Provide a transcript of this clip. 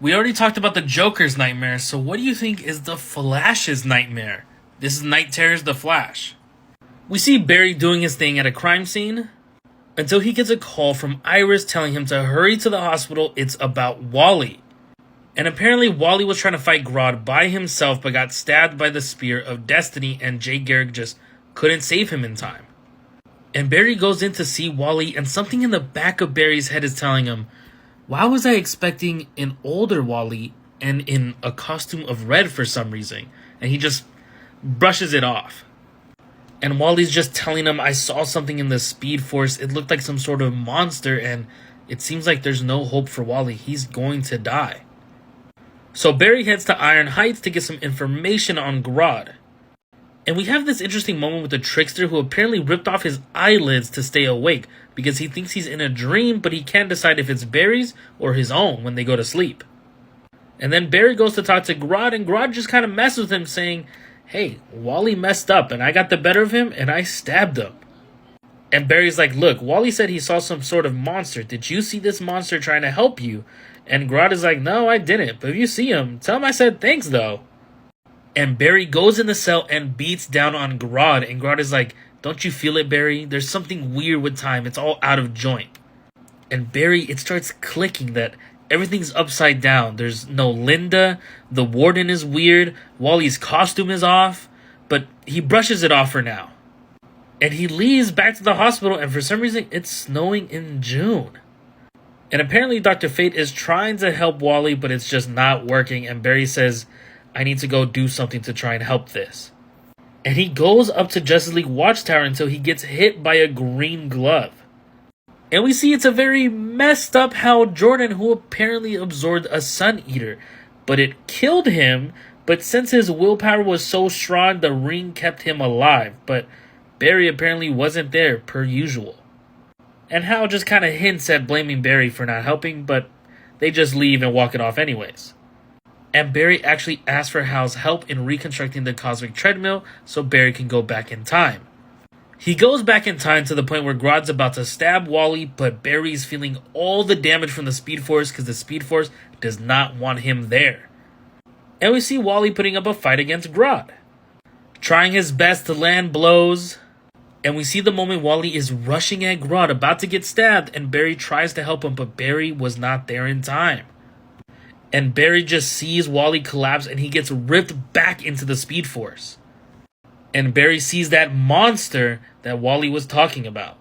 We already talked about the Joker's nightmare, so what do you think is the Flash's nightmare? This is Night Terror's The Flash. We see Barry doing his thing at a crime scene until he gets a call from Iris telling him to hurry to the hospital. It's about Wally. And apparently Wally was trying to fight Grodd by himself but got stabbed by the Spear of Destiny, and Jay Garrick just couldn't save him in time. And Barry goes in to see Wally, and something in the back of Barry's head is telling him, why was I expecting an older Wally and in a costume of red for some reason? And he just brushes it off. And Wally's just telling him, I saw something in the Speed Force. It looked like some sort of monster, and it seems like there's no hope for Wally. He's going to die. So Barry heads to Iron Heights to get some information on Grodd. And we have this interesting moment with the Trickster, who apparently ripped off his eyelids to stay awake because he thinks he's in a dream, but he can't decide if it's Barry's or his own when they go to sleep. And then Barry goes to talk to Grodd, and Grodd just kind of messes with him, saying, hey, Wally messed up and I got the better of him and I stabbed him. And Barry's like, look, Wally said he saw some sort of monster. Did you see this monster trying to help you? And Grodd is like, no, I didn't. But if you see him, tell him I said thanks, though. And Barry goes in the cell and beats down on Grodd. And Grodd is like, don't you feel it, Barry? There's something weird with time. It's all out of joint. And Barry, it starts clicking that everything's upside down. There's no Linda. The warden is weird. Wally's costume is off. But he brushes it off for now. And he leaves back to the hospital. And for some reason, it's snowing in June. And apparently Dr. Fate is trying to help Wally, but it's just not working. And Barry says, I need to go do something to try and help this. And he goes up to Justice League Watchtower until he gets hit by a green glove. And we see it's a very messed up Hal Jordan, who apparently absorbed a Sun Eater. But it killed him, but since his willpower was so strong, the ring kept him alive. But Barry apparently wasn't there, per usual. And Hal just kind of hints at blaming Barry for not helping, but they just leave and walk it off anyways. And Barry actually asks for Hal's help in reconstructing the cosmic treadmill so Barry can go back in time. He goes back in time to the point where Grodd's about to stab Wally, but Barry's feeling all the damage from the Speed Force because the Speed Force does not want him there. And we see Wally putting up a fight against Grodd, trying his best to land blows. And we see the moment Wally is rushing at Grodd, about to get stabbed, and Barry tries to help him, but Barry was not there in time. And Barry just sees Wally collapse, and he gets ripped back into the Speed Force. And Barry sees that monster that Wally was talking about.